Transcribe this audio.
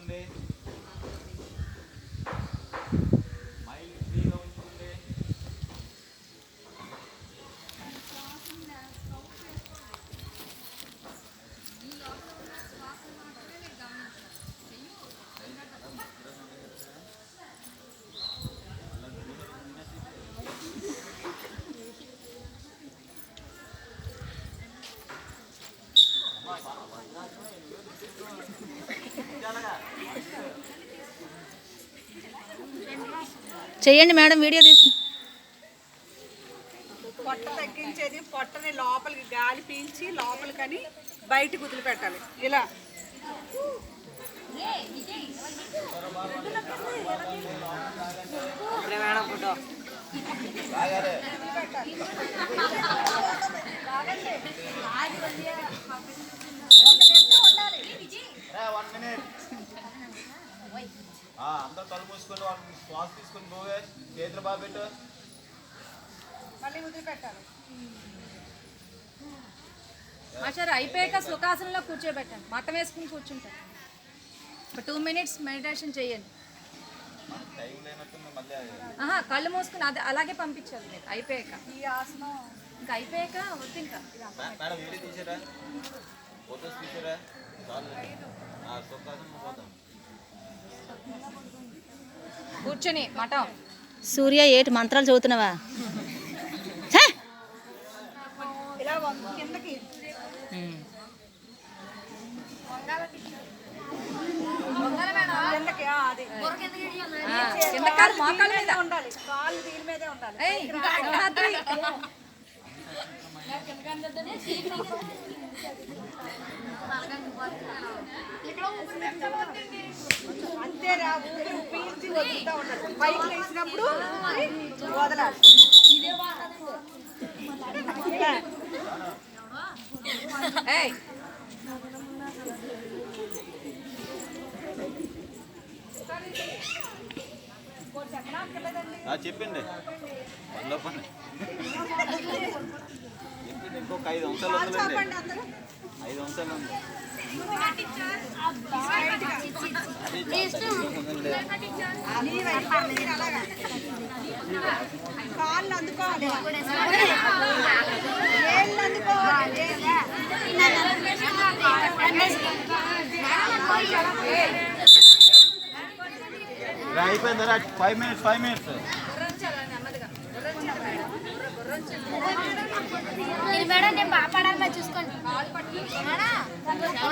ఉంచుకోండి. మైండ్ ఫ్రీగా ఉంచుకోండి. చెయ్యండి మేడం, వీడియో తీసి. పొట్ట తగ్గించేది, పొట్టని లోపలికి గాలి పీల్చి లోపలికని బయటకు వదిలిపెట్టాలి. ఇలా మేడం ఫోటో అందరూ కళ్ళు మూసుకొని వాళ్ళు శ్వాస తీసుకొని పోవే. చేతులు బాగా పెట్టు. మళ్ళీ వదిలిపెట్టాలి. మాస్టర్ అయిపోయాక సుఖాసనంలో కూర్చోబెట్టండి. మట్టం వేసుకుని కూర్చుంటారు. ఒక 2 minutes మెడిటేషన్ చేయండి. కళ్ళు మూసుకుని అది అలాగే పంపించాలి మీరు అయిపోయాక. ఈ ఆసనం ఇంకా అయిపోయాక వద్దు. ఇంకా మేడం వీడియో తీసారా, ఫోటోస్ తీసారా? సుఖాసనం పోతాం. కూర్చొని మఠం. సూర్య ఏటి మంత్రాలు చదువుతున్నావా? ఇలా కిందకి కిందకి అది కింద కాలు మోకాళ్ళ మీద ఉండాలి. కాళ్ళు దీని మీదే ఉండాలి. అంతేరా, ఊపిరి పీల్చి వదులుతూ ఉండాలి. పైకి లేచినప్పుడు వదలాలి. చెప్పండి పనిలో పని చెప్పండి. ఇంకొక 5 అంశాలు ఉందండి. 5 అంశాలు ఉంది. కాళ్ళు అందుకోవాలి, ఏళ్ళు అందుకోవాలి. అయిపోయిందా? 5 minutes 5 minutes. మేడం నేను బాగా పడాలి చూసుకోండి.